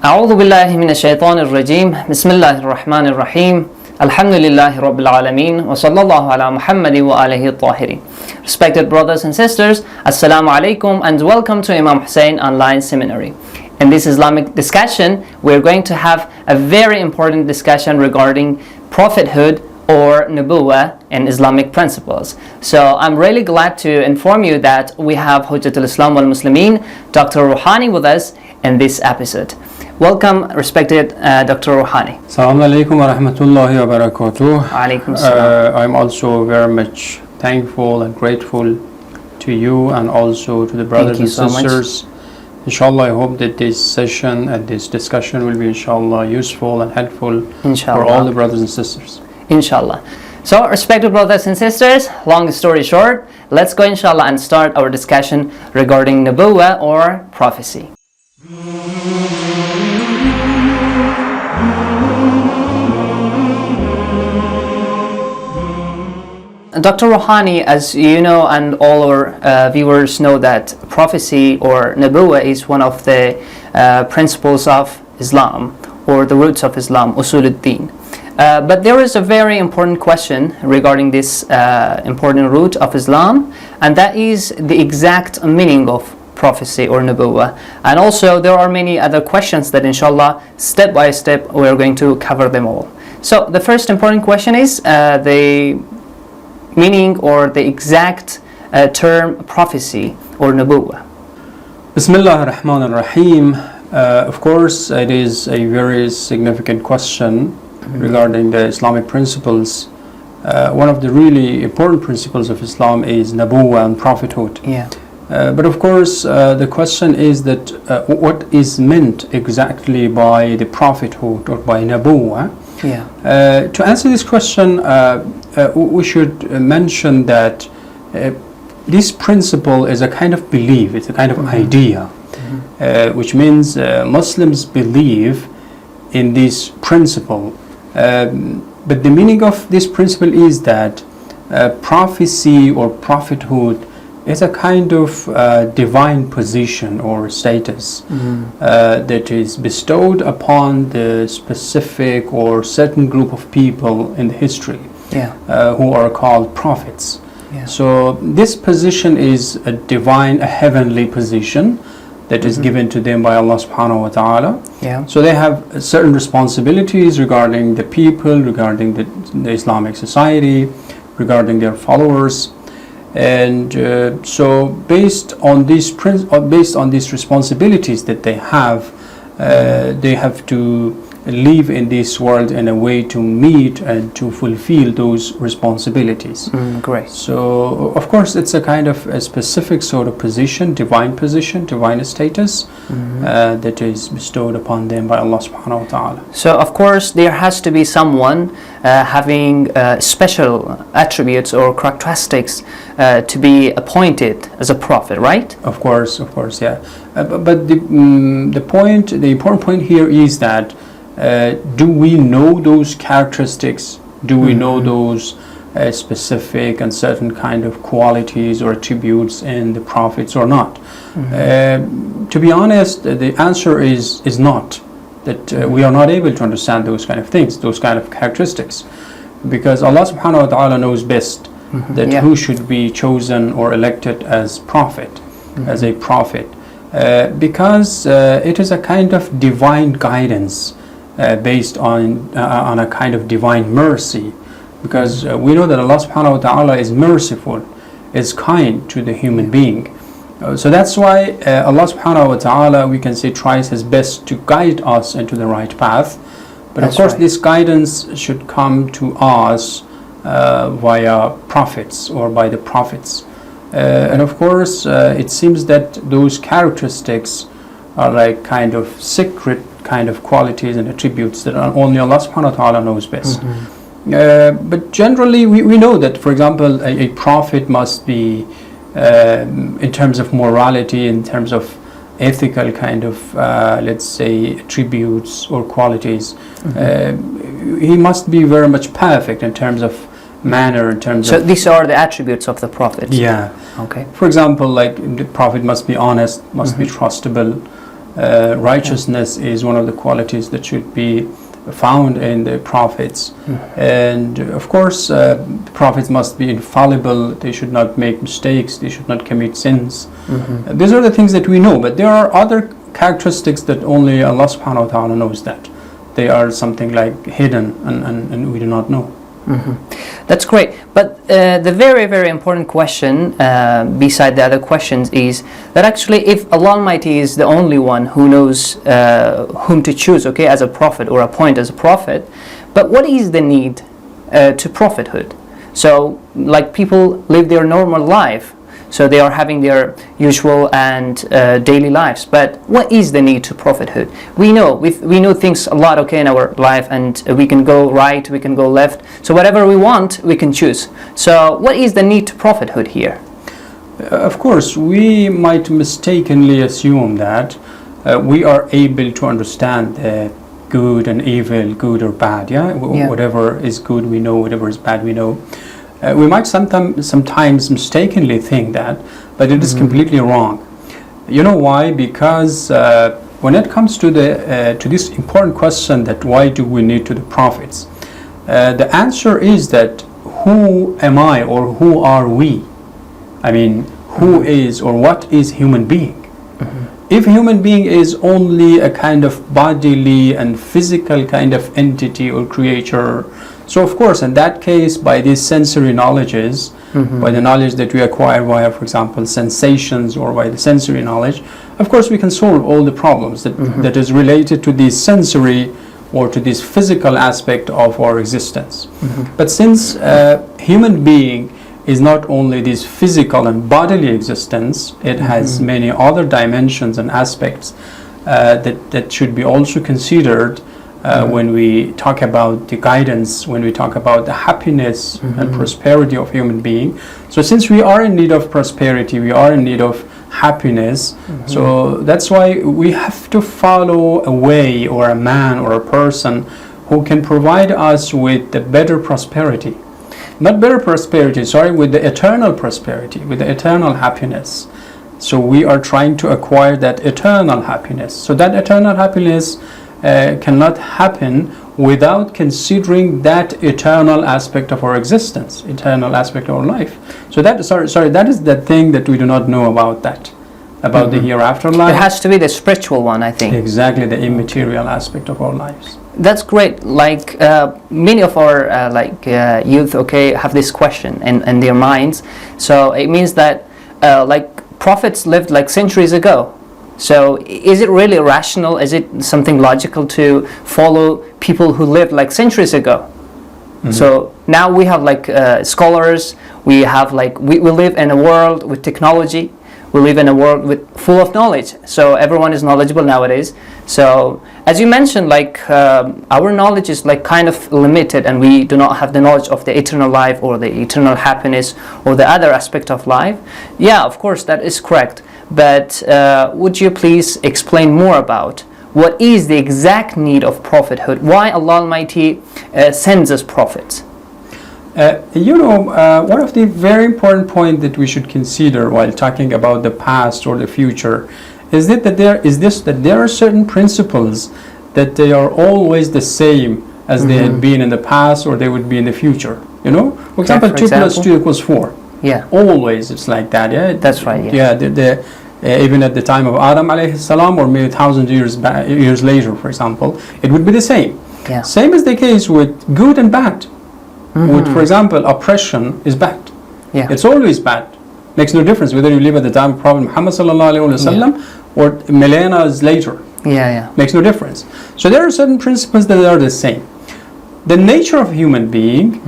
أعوذ بالله من الشيطان الرجيم بسم الله الرحمن الرحيم الحمد لله رب العالمين وصلى الله على محمد وآله الطاهرين. Respected brothers and sisters, Assalamu alaikum and welcome to Imam HUSAIN online seminary. In this Islamic discussion, we're going to have a very important discussion regarding prophethood or Nebula in Islamic principles. So I'm really glad to inform you that we have Hujjatul Islam wal Muslimin, Dr. Rouhani with us in this episode. Welcome, respected Dr. Rouhani. Assalamu alaikum wa rahmatullahi wa barakatuh. Alaikum salam. I'm also very much thankful and grateful to you and also to the brothers and sisters. Inshallah, I hope that this session and this discussion will be inshallah useful and helpful for all the brothers and sisters. Inshallah. So, respected brothers and sisters, long story short, let's go inshallah and start our discussion regarding Nebula or prophecy. Dr. Rouhani, as you know and all our viewers know, that prophecy or Nebula is one of the principles of Islam or the roots of Islam, Usool deen. But there is a very important question regarding this important root of Islam, and that is the exact meaning of prophecy or Nebula. And also there are many other questions that inshallah step by step we are going to cover them all. So the first important question is the meaning or the exact term prophecy or Nebula. Bismillah ar-Rahman ar-Rahim. Of course, it is a very significant question regarding the Islamic principles. One of the really important principles of Islam is Nebula and prophethood. Yeah. But of course, the question is that what is meant exactly by the prophethood or by Nebula? Yeah. To answer this question, we should mention that this principle is a kind of belief, it's a kind of idea, which means Muslims believe in this principle. But the meaning of this principle is that prophecy or prophethood is a kind of divine position or status that is bestowed upon the specific or certain group of people in the history who are called prophets. Yeah. So this position is a divine, a heavenly position that is given to them by Allah subhanahu wa ta'ala. Yeah. So they have certain responsibilities regarding the people, regarding the Islamic society, regarding their followers. And so based on these responsibilities that they have to live in this world in a way to meet and to fulfill those responsibilities. Great. So of course it's a kind of a specific sort of position, divine status that is bestowed upon them by Allah subhanahu wa ta'ala. So of course there has to be someone having special attributes or characteristics to be appointed as a prophet, right? Of course, yeah. But the important point here is that do we know those characteristics? Do we know those specific and certain kind of qualities or attributes in the prophets or not? To be honest, the answer is not. That we are not able to understand those kind of things, those kind of characteristics, because Allah subhanahu wa ta'ala knows best that who should be chosen or elected as prophet, as a prophet, because it is a kind of divine guidance based on a kind of divine mercy, because we know that Allah subhanahu wa ta'ala is merciful, is kind to the human being. So that's why Allah subhanahu wa ta'ala, we can say, tries his best to guide us into the right path. But of course this guidance should come to us via prophets or by the prophets. And of course it seems that those characteristics are like kind of secret kind of qualities and attributes that only Allah subhanahu wa ta'ala knows best. But generally we know that, for example, a prophet must be in terms of morality, in terms of ethical kind of let's say attributes or qualities, he must be very much perfect in terms of manner, in terms of... So these are the attributes of the prophet? Yeah. Okay. For example, like the prophet must be honest, must be trustable, Righteousness is one of the qualities that should be found in the prophets. And of course, prophets must be infallible. They should not make mistakes. They should not commit sins. These are the things that we know, but there are other characteristics that only Allah subhanahu wa ta'ala knows that. They are something like hidden and we do not know. That's great, but the very, very important question beside the other questions is that actually if Allah Almighty is the only one who knows whom to choose, okay, as a prophet or appoint as a prophet, but what is the need to prophethood? So like people live their normal life, so they are having their usual and daily lives, but what is the need to prophethood? We know things a lot, okay, in our life, and we can go right, we can go left, so whatever we want we can choose. So what is the need to prophethood here? Of course, we might mistakenly assume that we are able to understand good and evil, good or bad, whatever is good we know, whatever is bad we know. We might sometimes mistakenly think that, but it is completely wrong. You know why? Because when it comes to this important question, that why do we need to the prophets, the answer is that who am I, or who are we? I mean, who is or what is human being? If human being is only a kind of bodily and physical kind of entity or creature, so of course in that case, by these sensory knowledges, by the knowledge that we acquire via, for example, sensations, or by the sensory knowledge, of course we can solve all the problems that is related to this sensory or to this physical aspect of our existence. But since human being is not only this physical and bodily existence, it has many other dimensions and aspects that should be also considered when we talk about the guidance, when we talk about the happiness and prosperity of human being. So since we are in need of prosperity, we are in need of happiness, so that's why we have to follow a way or a man or a person who can provide us with the better prosperity. Not better prosperity, sorry, with the eternal prosperity, with the eternal happiness. So we are trying to acquire that eternal happiness. So that eternal happiness cannot happen without considering that eternal aspect of our existence, eternal aspect of our life. So that that is the thing that we do not know about that, about the hereafter life. It has to be the spiritual one, I think. Exactly, the immaterial aspect of our lives. That's great. Like many of our youth, okay, have this question in their minds. So it means that like prophets lived like centuries ago. So is it really rational? Is it something logical to follow people who lived like centuries ago? So now we have like scholars. We have like we live in a world with technology. We live in a world full of knowledge. So everyone is knowledgeable nowadays. So as you mentioned, like our knowledge is like kind of limited, and we do not have the knowledge of the eternal life or the eternal happiness or the other aspect of life. Yeah, of course, that is correct. But would you please explain more about what is the exact need of prophethood? Why Allah Almighty sends us prophets? One of the very important points that we should consider while talking about the past or the future is that there are certain principles that they are always the same as they had been in the past or they would be in the future. For example, 2 plus 2 equals 4. Yeah. Always it's like that. Yeah. That's right. Yeah. Even at the time of Adam alayhi salam, or maybe 1,000 years later, for example, it would be the same. Yeah. Same is the case with good and bad. With, for example, oppression is bad. Yeah. It's always bad. Makes no difference whether you live at the time of Prophet Muhammad sallallahu alaihi wasallam or millennia later. Yeah. Makes no difference. So there are certain principles that are the same. The nature of human being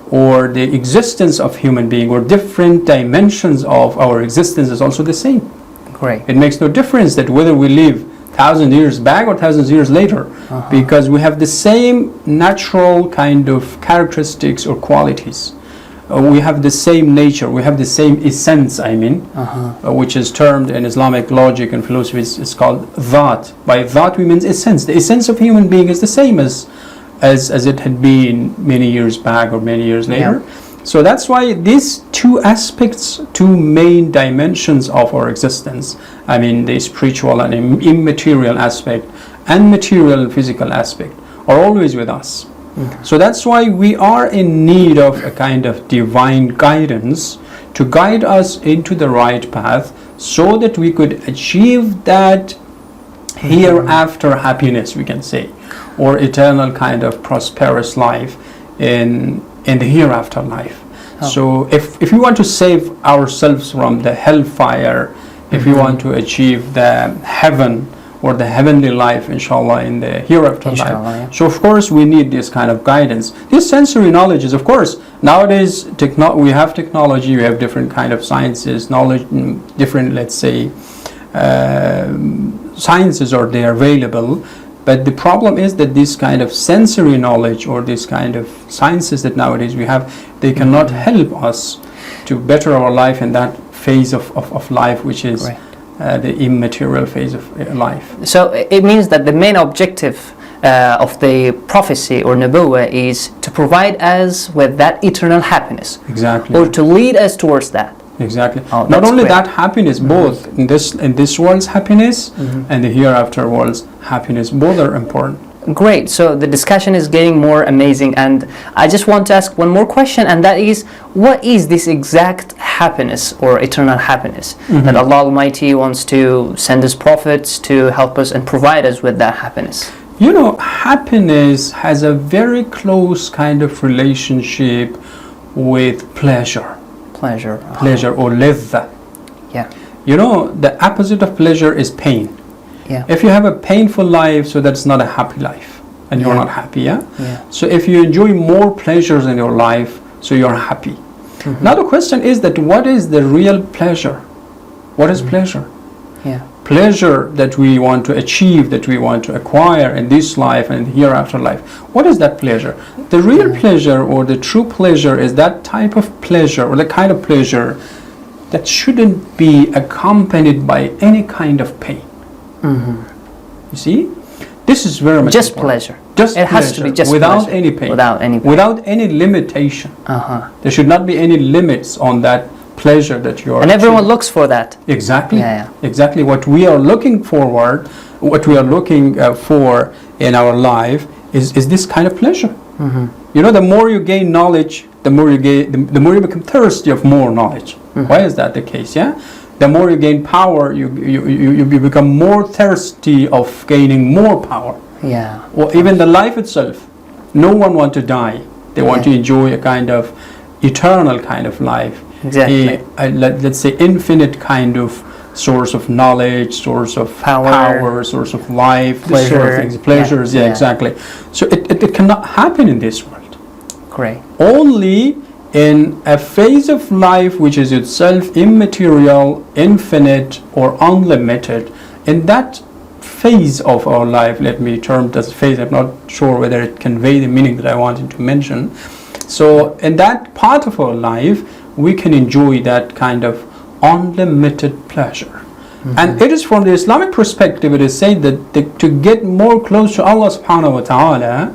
or the existence of human being or different dimensions of our existence is also the same. Great. It makes no difference that whether we live 1,000 years back or 1,000 years later, because we have the same natural kind of characteristics or qualities. We have the same nature, we have the same essence, which is termed in Islamic logic and philosophy is called that. By that we mean essence. The essence of human being is the same as it had been many years back or many years later. So that's why these two aspects, two main dimensions of our existence, I mean the spiritual and immaterial aspect and material and physical aspect, are always with us. So that's why we are in need of a kind of divine guidance to guide us into the right path, so that we could achieve that hereafter happiness, we can say, or eternal kind of prosperous life in the hereafter life. So if we want to save ourselves from the hellfire, if we want to achieve the heaven or the heavenly life, inshallah, in the hereafter life, yeah. so of course we need this kind of guidance. This sensory knowledge is, of course, nowadays we have technology, we have different kind of sciences, knowledge, different, let's say, sciences are there available. But the problem is that this kind of sensory knowledge or this kind of sciences that nowadays we have, they cannot help us to better our life in that phase of life, which is the immaterial phase of life. So it means that the main objective of the prophecy or Nebula is to provide us with that eternal happiness. Exactly. Or to lead us towards that. Exactly. Oh, not only great. that happiness, both in this world's happiness and the hereafter world's happiness, both are important. Great. So the discussion is getting more amazing, and I just want to ask one more question, and that is, what is this exact happiness or eternal happiness that Allah Almighty wants to send His prophets to help us and provide us with that happiness? You know, happiness has a very close kind of relationship with pleasure. Pleasure or ladha. Yeah. You know, the opposite of pleasure is pain. Yeah. If you have a painful life, so that's not a happy life, and you're not happy. Yeah. So if you enjoy more pleasures in your life, so you're happy. Now the question is that what is the real pleasure? What is pleasure? Yeah. Pleasure that we want to achieve, that we want to acquire in this life and hereafter life. What is that pleasure? The real pleasure or the true pleasure is that type of pleasure or the kind of pleasure that shouldn't be accompanied by any kind of pain. You see? This is very much just important. pleasure. Just it has to be just without pleasure. any pain. Without any pain. Without any limitation. There should not be any limits on that pleasure that you are and everyone achieving. looks for that. Exactly. Yeah. Exactly what we are looking forward, what we are looking for in our life is this kind of pleasure. You know, the more you gain knowledge, the more you become thirsty of more knowledge. Why is that the case? Yeah. The more you gain power, you become more thirsty of gaining more power. Yeah. Or even the life itself. No one wants to die. They want to enjoy a kind of eternal kind of life. Exactly. Let's say infinite kind of source of knowledge, source of power, source of life, this sort of things, pleasures. Yeah, exactly. So it cannot happen in this world. Great. Only in a phase of life which is itself immaterial, infinite, or unlimited. In that phase of our life, let me term this phase, I'm not sure whether it conveys the meaning that I wanted to mention. So in that part of our life, we can enjoy that kind of unlimited pleasure. And it is from the Islamic perspective, it is said that to get more close to Allah subhanahu wa ta'ala,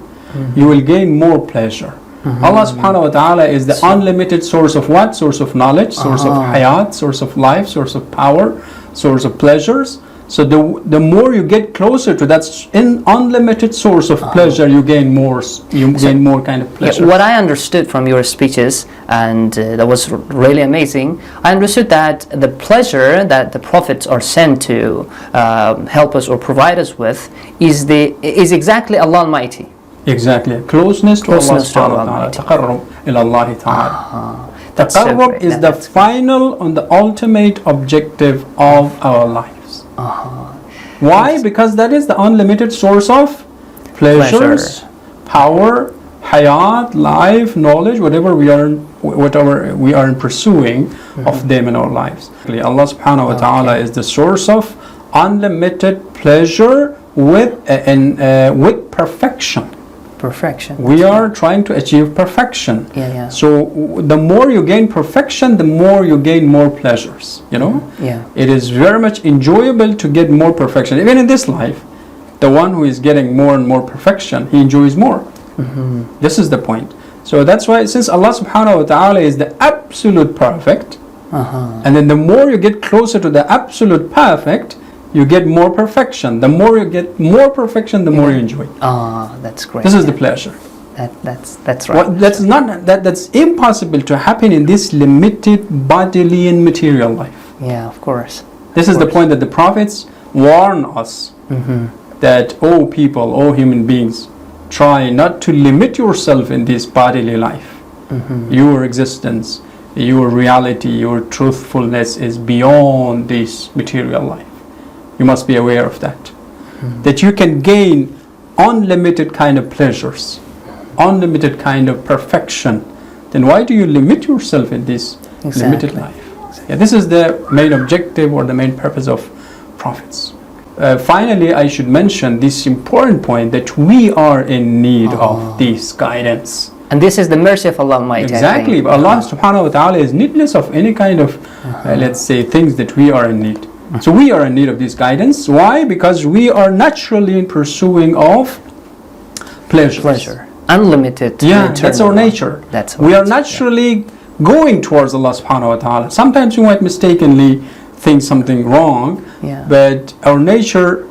you will gain more pleasure. Allah subhanahu wa ta'ala is the unlimited source of what? Source of knowledge, source of hayat, source of life, source of power, source of pleasures. So the more you get closer to that unlimited source of pleasure, you gain more kind of pleasure. Yeah, what I understood from your speeches, and that was really amazing, I understood that the pleasure that the prophets are sent to help us or provide us with is exactly Allah Almighty. Exactly. Closeness to Allah subhanahu wa ta'ala. Taqarrub ila Allah ta'ala. Taqarrub is the final and the ultimate objective of our lives. Why? Because that is the unlimited source of pleasures, power, hayat, life, knowledge, whatever we are pursuing of them in our lives. Allah subhanahu wa ta'ala is the source of unlimited pleasure with perfection. We are trying to achieve perfection. So the more you gain perfection, the more you gain more pleasures. You know, it is very much enjoyable to get more perfection. Even in this life, the one who is getting more and more perfection, he enjoys more. This is the point. So that's why, since Allah subhanahu wa ta'ala is the absolute perfect, and then the more you get closer to the absolute perfect, you get more perfection. The more you get more perfection, the more you enjoy. That's great. This is the pleasure. That's right. That's impossible to happen in this limited bodily and material life. Yeah, of course. This is the point that the prophets warn us that, oh people, oh human beings, try not to limit yourself in this bodily life. Your existence, your reality, your truthfulness is beyond this material life. You must be aware of that. That you can gain unlimited kind of pleasures, unlimited kind of perfection. Then why do you limit yourself in this limited life? Yeah, this is the main objective or the main purpose of prophets. Finally, I should mention this important point that we are in need of this guidance. And this is the mercy of Allah Almighty. Exactly. Allah subhanahu wa ta'ala is needless of any kind of, let's say, things that we are in need. So we are in need of this guidance. Why? Because we are naturally pursuing of pleasure. Unlimited. Yeah, that's our nature. We are naturally going towards Allah subhanahu wa ta'ala. Sometimes you might mistakenly think something wrong, but our nature,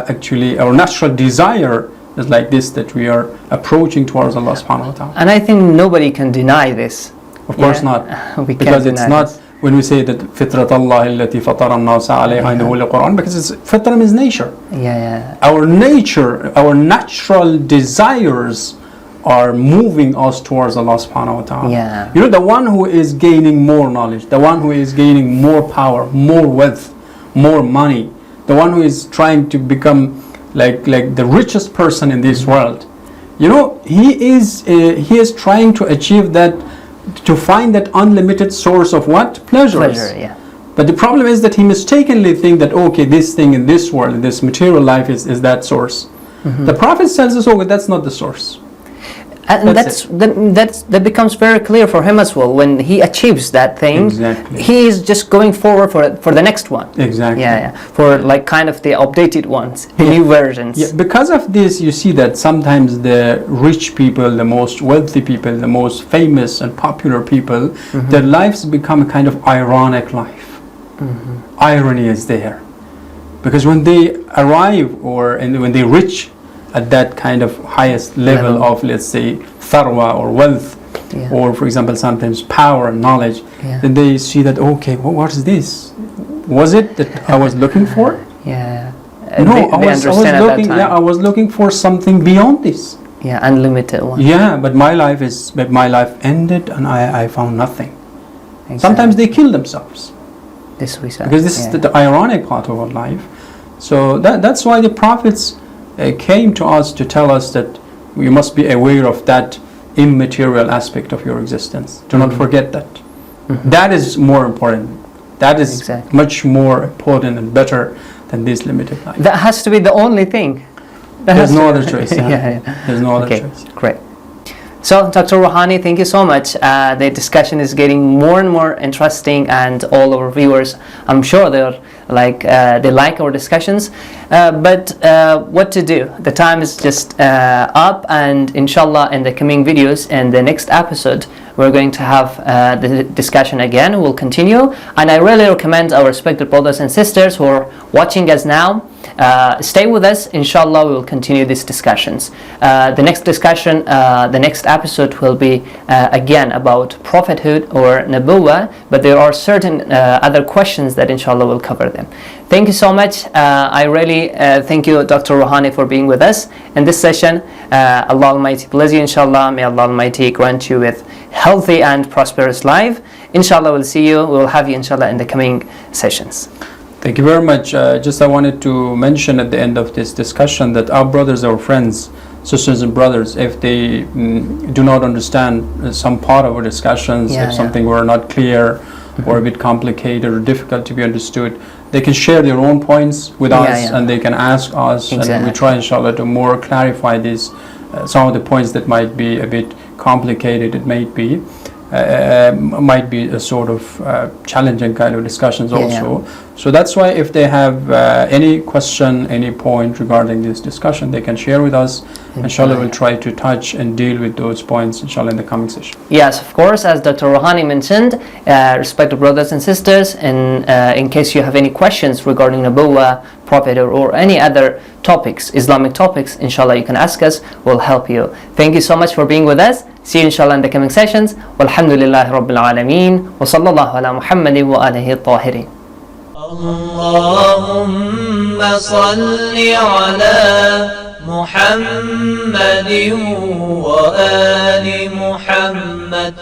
actually our natural desire is like this, that we are approaching towards Allah subhanahu wa ta'ala. And I think nobody can deny this. Of course not. Because it's not, when we say that fitrat Allah allati fatara an-nasa alayha in the Holy Quran, because it's fitra means nature. Our nature, our natural desires are moving us towards Allah subhanahu wa ta'ala. You know, the one who is gaining more knowledge, the one who is gaining more power, more wealth, more money, the one who is trying to become like the richest person in this world, you know, he is trying to achieve that, to find that unlimited source of what? Pleasures. But the problem is that he mistakenly think that, okay, this thing in this world, in this material life is that source. The Prophet tells us, okay, that's not the source. And that becomes very clear for him as well. When he achieves that thing, he is just going forward for the next one. For like kind of the updated ones, the new versions. Because of this, you see that sometimes the rich people, the most wealthy people, the most famous and popular people, their lives become a kind of ironic life. Irony is there. Because when they arrive when they reach at that kind of highest level of, let's say, tharwa or wealth, or for example sometimes power and knowledge, then they see that, okay, what is this? Was it that I was looking for? No, I was looking for something beyond this. Unlimited one. But my life ended and I found nothing. Sometimes they kill themselves. Because this is the ironic part of our life. So that's why the prophets came to us to tell us that we must be aware of that immaterial aspect of your existence. Do not forget that. That is more important. That is much more important and better than this limited life. That has to be the only thing. There's no other choice. There's no other choice. Great. So, Dr. Rouhani, thank you so much. The discussion is getting more and more interesting, and all our viewers, I'm sure they like our discussions. But what to do? The time is just up, and inshallah, in the coming videos and the next episode, we're going to have the discussion again. We'll continue, and I really recommend our respected brothers and sisters who are watching us now, stay with us. Inshallah, we will continue these discussions. The next discussion, the next episode will be again about prophethood or Nebula, but there are certain other questions that inshallah will cover them. Thank you so much. I really thank you, Dr. Rouhani, for being with us in this session. Allah Almighty bless you, inshallah. May Allah Almighty grant you with healthy and prosperous life. Inshallah, we'll see you. We'll have you, inshallah, in the coming sessions. Thank you very much. Just I wanted to mention at the end of this discussion that our brothers, our friends, sisters and brothers, if they do not understand some part of our discussions, if something were not clear or a bit complicated or difficult to be understood, they can share their own points with us, and they can ask us, and we try, inshallah, to more clarify this, some of the points that might be a bit complicated, it might be. might be a sort of challenging kind of discussions Yeah, also. So that's why if they have any question, any point regarding this discussion, they can share with us. Inshallah, we'll try to touch and deal with those points, inshallah, in the coming session. Yes, of course, as Dr. Rouhani mentioned, respected brothers and sisters, and in case you have any questions regarding Nebula, Prophethood, or any other topics, Islamic topics, inshallah, you can ask us, we'll help you. Thank you so much for being with us. See you inshallah in the coming sessions. Walhamdulillahi Rabbil Alameen. Wa sallallahu ala Muhammadin wa alihi at-tahirin. Allahumma salli ala Muhammadin wa ali Muhammad.